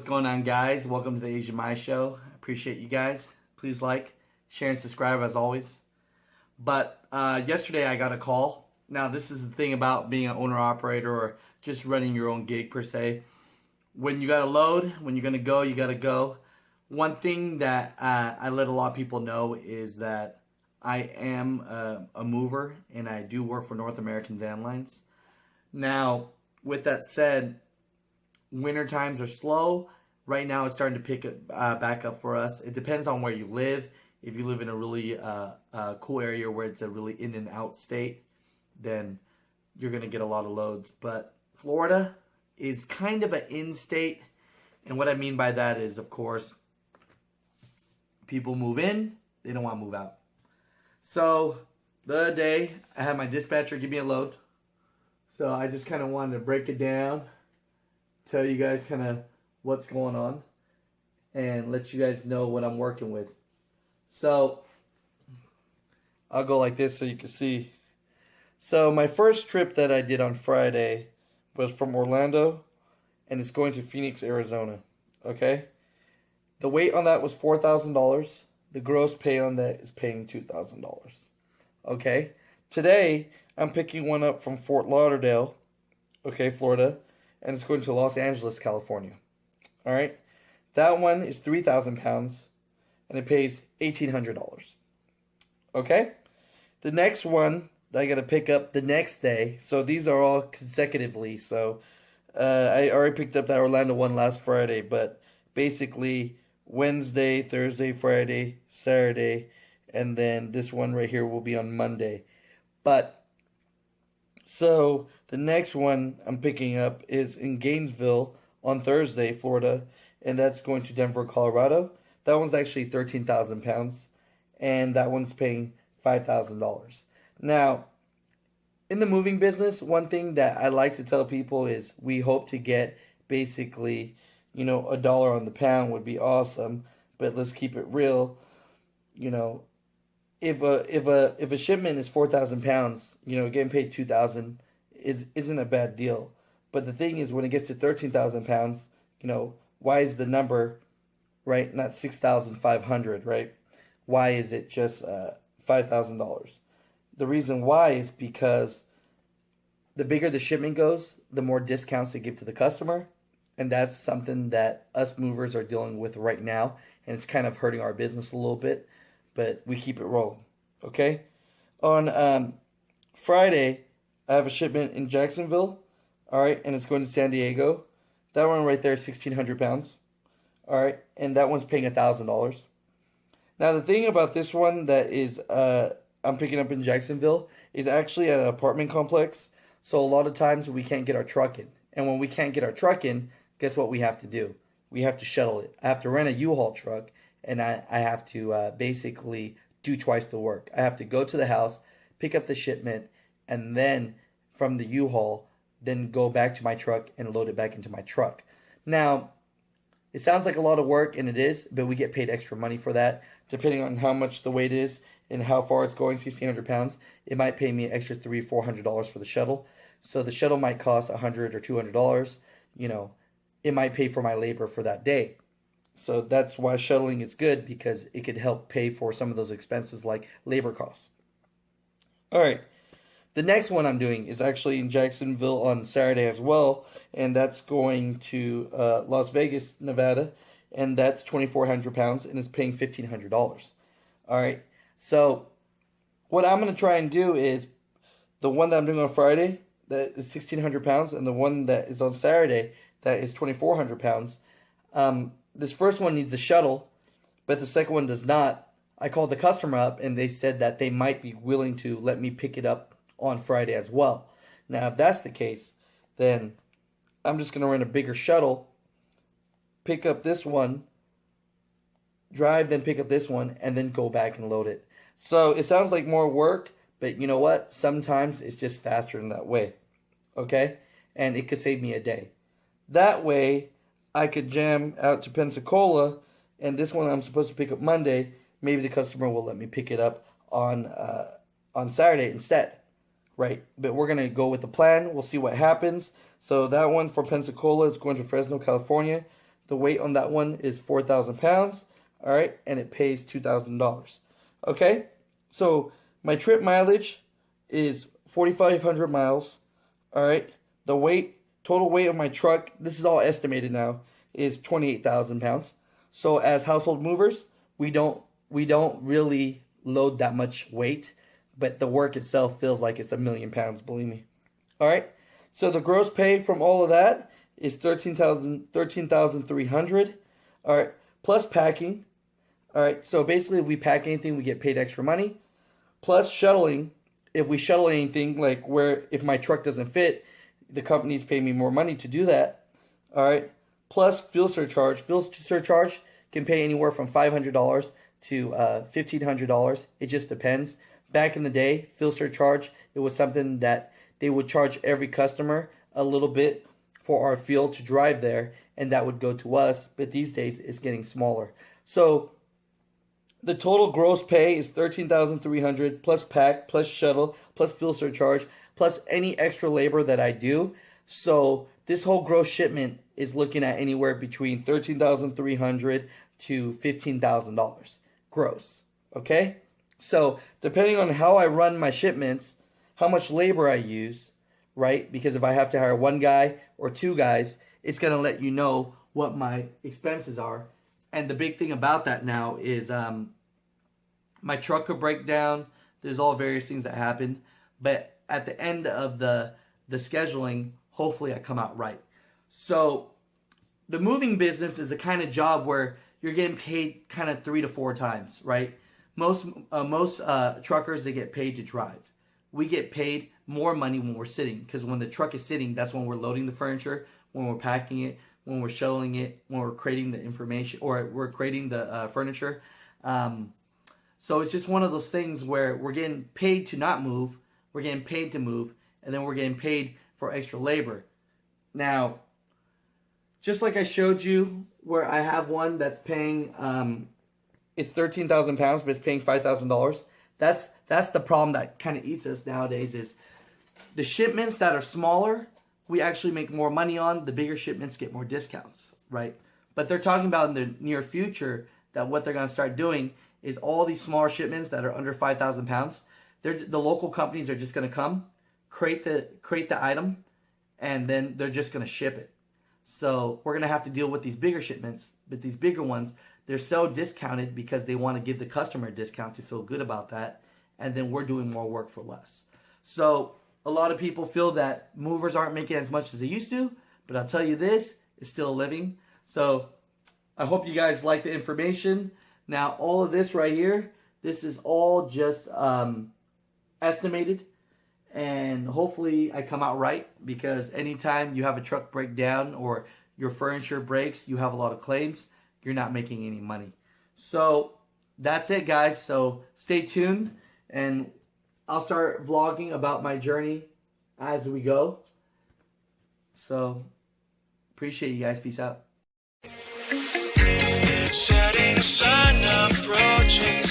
going on, guys? Welcome to the Asian My Show. I appreciate you guys. Please like, share, and subscribe as always. But yesterday I got a call. Now, this is the thing about being an owner-operator or just running your own gig per se. When you got to load, when you're going to go, you got to go. One thing that I let a lot of people know is that I am a mover and I do work for North American Van Lines. Now, with that said, winter times are slow. Right now it's starting to pick back up for us. It depends on where you live. If you live in a really cool area where it's a really in and out state, then you're going to get a lot of loads. But Florida is kind of an in-state. And what I mean by that is, of course, people move in, they don't want to move out. So the other day, I had my dispatcher give me a load. So I just kind of wanted to break it down, tell you guys kind of what's going on, and let you guys know what I'm working with. So I'll go like this so you can see. So my first trip that I did on Friday was from Orlando, and it's going to Phoenix, Arizona. Okay? The weight on that was $4,000. The gross pay on that is paying $2,000. Okay? Today, I'm picking one up from Fort Lauderdale, okay, Florida, and it's going to Los Angeles, California. All right? That one is 3,000 pounds, and it pays $1,800. Okay? The next one that I got to pick up the next day, so these are all consecutively, so I already picked up that Orlando one last Friday, but basically Wednesday, Thursday, Friday, Saturday, and then this one right here will be on Monday. But so the next one I'm picking up is in Gainesville on Thursday, Florida, and that's going to Denver, Colorado. That one's actually 13,000 pounds, and that one's paying $5,000. Now, in the moving business, one thing that I like to tell people is we hope to get basically, $1 on the pound would be awesome, but let's keep it real. If a shipment is 4,000 pounds, getting paid 2,000 isn't a bad deal. But the thing is, when it gets to 13,000 pounds, why is the number, right, not 6,500, right? Why is it just $5,000? The reason why is because the bigger the shipment goes, the more discounts they give to the customer, and that's something that us movers are dealing with right now, and it's kind of hurting our business a little bit. But we keep it rolling, okay? On Friday, I have a shipment in Jacksonville, all right, and it's going to San Diego. That one right there is 1,600 pounds, all right, and that one's paying $1,000. Now, the thing about this one that is I'm picking up in Jacksonville is actually at an apartment complex, so a lot of times we can't get our truck in. And when we can't get our truck in, guess what we have to do? We have to shuttle it. I have to rent a U-Haul truck, and I have to basically do twice the work. I have to go to the house, pick up the shipment, and then from the U-Haul, then go back to my truck and load it back into my truck. Now, it sounds like a lot of work, and it is, but we get paid extra money for that. Depending on how much the weight is and how far it's going, 1,600 pounds, it might pay me an extra $300-$400 for the shuttle. So the shuttle might cost $100 or $200. It might pay for my labor for that day. So that's why shuttling is good, because it could help pay for some of those expenses like labor costs. All right. The next one I'm doing is actually in Jacksonville on Saturday as well, and that's going to Las Vegas, Nevada, and that's 2,400 pounds, and it's paying $1,500. All right. So what I'm going to try and do is the one that I'm doing on Friday, that is 1,600 pounds, and the one that is on Saturday, that is 2,400 pounds. This first one needs a shuttle, but the second one does not. I called the customer up, and they said that they might be willing to let me pick it up on Friday as well. Now, if that's the case, then I'm just going to rent a bigger shuttle, pick up this one, drive, then pick up this one, and then go back and load it. So it sounds like more work, but you know what? Sometimes it's just faster in that way, okay? And it could save me a day. That way, I could jam out to Pensacola, and this one I'm supposed to pick up Monday. Maybe the customer will let me pick it up on Saturday instead, right? But we're going to go with the plan. We'll see what happens. So that one for Pensacola is going to Fresno, California. The weight on that one is 4,000 pounds. All right, and it pays $2,000. Okay, so my trip mileage is 4,500 miles. All right, the weight, total weight of my truck, this is all estimated now, is 28,000 pounds. So as household movers, we don't really load that much weight, but the work itself feels like it's 1,000,000 pounds, believe me. All right, so the gross pay from all of that is 13,300. All right, plus packing. All right, so basically if we pack anything, we get paid extra money. Plus shuttling. If we shuttle anything, like where if my truck doesn't fit, the companies pay me more money to do that. All right, plus fuel surcharge. Fuel surcharge can pay anywhere from $500 to $1,500. It just depends. Back in the day, fuel surcharge, it was something that they would charge every customer a little bit for our fuel to drive there, and that would go to us. But these days, it's getting smaller. So the total gross pay is $13,300 plus pack, plus shuttle, plus fuel surcharge, plus any extra labor that I do. So this whole gross shipment is looking at anywhere between $13,300 to $15,000 gross. Okay? So depending on how I run my shipments, how much labor I use, right? Because if I have to hire one guy or two guys, it's going to let you know what my expenses are. And the big thing about that now is my truck could break down. There's all various things that happen. But at the end of the scheduling, hopefully I come out right. So the moving business is a kind of job where you're getting paid kind of 3 to 4 times, right? Most truckers, they get paid to drive. We get paid more money when we're sitting, because when the truck is sitting, that's when we're loading the furniture, when we're packing it, when we're shuttling it, when we're creating the information, or we're creating the furniture. So it's just one of those things where we're getting paid to not move, we're getting paid to move, and then we're getting paid for extra labor. Now, just like I showed you, where I have one that's paying, it's 13,000 pounds, but it's paying $5,000. That's the problem that kind of eats us nowadays, is the shipments that are smaller, we actually make more money on. The bigger shipments get more discounts, right? But they're talking about in the near future that what they're going to start doing is all these smaller shipments that are under 5,000 pounds, the local companies are just going to come, create the item, and then they're just going to ship it. So we're going to have to deal with these bigger shipments, but these bigger ones, they're so discounted because they want to give the customer a discount to feel good about that, and then we're doing more work for less. So a lot of people feel that movers aren't making as much as they used to, but I'll tell you this, it's still a living. So I hope you guys like the information. Now, all of this right here, this is all just estimated, and hopefully I come out right, because anytime you have a truck break down or your furniture breaks, you have a lot of claims, you're not making any money. So that's it, guys. So stay tuned, and I'll start vlogging about my journey as we go. So appreciate you guys. Peace out. Setting sun approaching.